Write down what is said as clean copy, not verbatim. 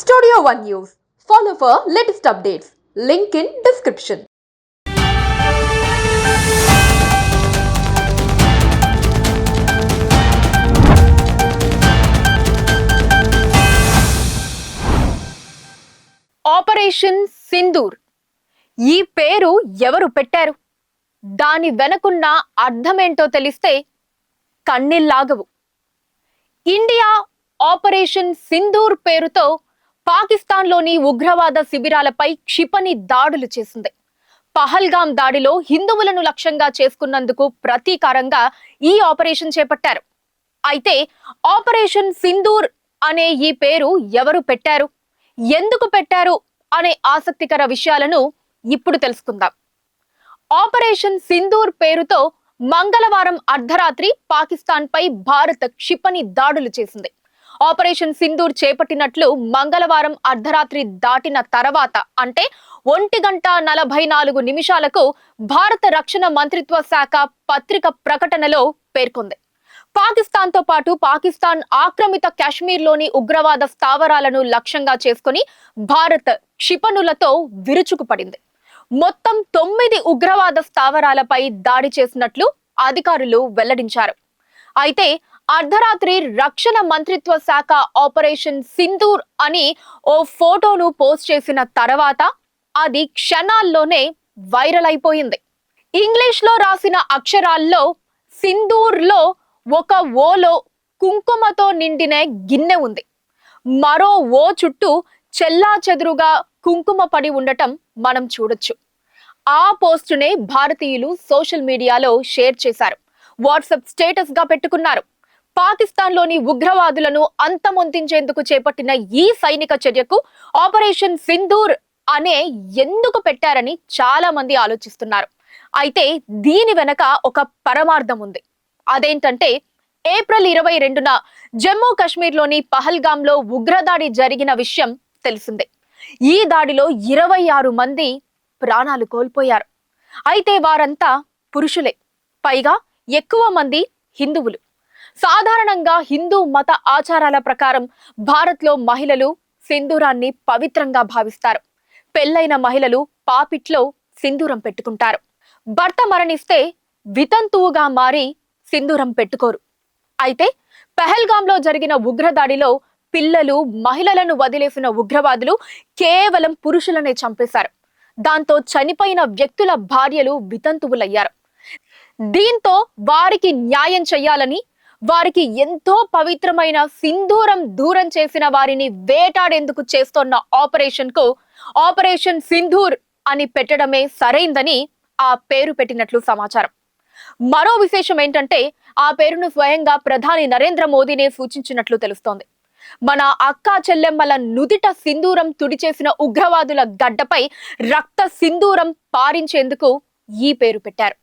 Studio One News. Follow for latest updates. Link in description. Operation Sindoor ఈ పేరు ఎవరు పెట్టారు? దాని వెనకున్న అర్థమేంటో తెలిస్తే కన్నీళ్లాగవు. ఇండియా ఆపరేషన్ సింధూర్ పేరుతో పాకిస్తాన్లోని ఉగ్రవాద శిబిరాలపై క్షిపణి దాడులు చేసింది. పహల్గాం దాడిలో హిందువులను లక్ష్యంగా చేసుకున్నందుకు ప్రతీకారంగా ఈ ఆపరేషన్ చేపట్టారు. అయితే ఆపరేషన్ సింధూర్ అనే ఈ పేరు ఎవరు పెట్టారు, ఎందుకు పెట్టారు అనే ఆసక్తికర విషయాలను ఇప్పుడు తెలుసుకుందాం. ఆపరేషన్ సింధూర్ పేరుతో మంగళవారం అర్ధరాత్రి పాకిస్తాన్ పై భారత్ క్షిపణి దాడులు చేసింది. ఆపరేషన్ సింధూర్ చేపట్టినట్లు మంగళవారం అర్ధరాత్రి దాటిన తర్వాత అంటే 1:44 భారత రక్షణ మంత్రిత్వ శాఖ పత్రిక ప్రకటనలో పేర్కొంది. పాకిస్తాన్ తో పాటు పాకిస్తాన్ ఆక్రమిత కాశ్మీర్లోని ఉగ్రవాద స్థావరాలను లక్ష్యంగా చేసుకుని భారత్ క్షిపణులతో విరుచుకుపడింది. మొత్తం 9 ఉగ్రవాద స్థావరాలపై దాడి చేసినట్లు అధికారులు వెల్లడించారు. అయితే అర్ధరాత్రి రక్షణ మంత్రిత్వ శాఖ ఆపరేషన్ సింధూర్ అని ఓ ఫోటోను పోస్ట్ చేసిన తర్వాత అది క్షణాల్లోనే వైరల్ అయిపోయింది. ఇంగ్లీష్ లో రాసిన అక్షరాల్లో సింధూర్ లో ఒక ఓలో కుంకుమతో నిండిన గిన్నె ఉంది. మరో ఓ చుట్టూ చెల్లాచెదురుగా కుంకుమ పడి ఉండటం మనం చూడొచ్చు. ఆ పోస్టునే భారతీయులు సోషల్ మీడియాలో షేర్ చేశారు, వాట్సాప్ స్టేటస్ గా పెట్టుకున్నారు. పాకిస్తాన్లోని ఉగ్రవాదులను అంతమొందించేందుకు చేపట్టిన ఈ సైనిక చర్యకు ఆపరేషన్ సింధూర్ అనే ఎందుకు పెట్టారని చాలా మంది ఆలోచిస్తున్నారు. అయితే దీని వెనక ఒక పరమార్థం ఉంది. అదేంటంటే ఏప్రిల్ 22న జమ్మూ కాశ్మీర్లోని పహల్గాంలో ఉగ్రదాడి జరిగిన విషయం తెలిసిందే. ఈ దాడిలో 26 మంది ప్రాణాలు కోల్పోయారు. అయితే వారంతా పురుషులే, పైగా ఎక్కువ మంది హిందువులు. సాధారణంగా హిందూ మత ఆచారాల ప్రకారం భారత్లో మహిళలు సింధూరాన్ని పవిత్రంగా భావిస్తారు. పెళ్లైన మహిళలు పాపిట్లో సింధూరం పెట్టుకుంటారు. భర్త మరణిస్తే వితంతువుగా మారి సింధూరం పెట్టుకోరు. అయితే పహల్గాంలో జరిగిన ఉగ్రదాడిలో పిల్లలు, మహిళలను వదిలేసిన ఉగ్రవాదులు కేవలం పురుషులనే చంపేశారు. దాంతో చనిపోయిన వ్యక్తుల భార్యలు వితంతువులయ్యారు. దీంతో వారికి న్యాయం చేయాలని, వారికి ఎంతో పవిత్రమైన సింధూరం దూరం చేసిన వారిని వేటాడేందుకు చేస్తోన్న ఆపరేషన్ కు ఆపరేషన్ సింధూర్ అని పెట్టడమే సరైందని ఆ పేరు పెట్టినట్లు సమాచారం. మరో విశేషం ఏంటంటే ఆ పేరును స్వయంగా ప్రధాని నరేంద్ర మోదీనే సూచించినట్లు తెలుస్తోంది. మన అక్కా చెల్లెమ్మల నుదిట సింధూరం తుడిచేసిన ఉగ్రవాదుల గడ్డపై రక్త సింధూరం పారించేందుకు ఈ పేరు పెట్టారు.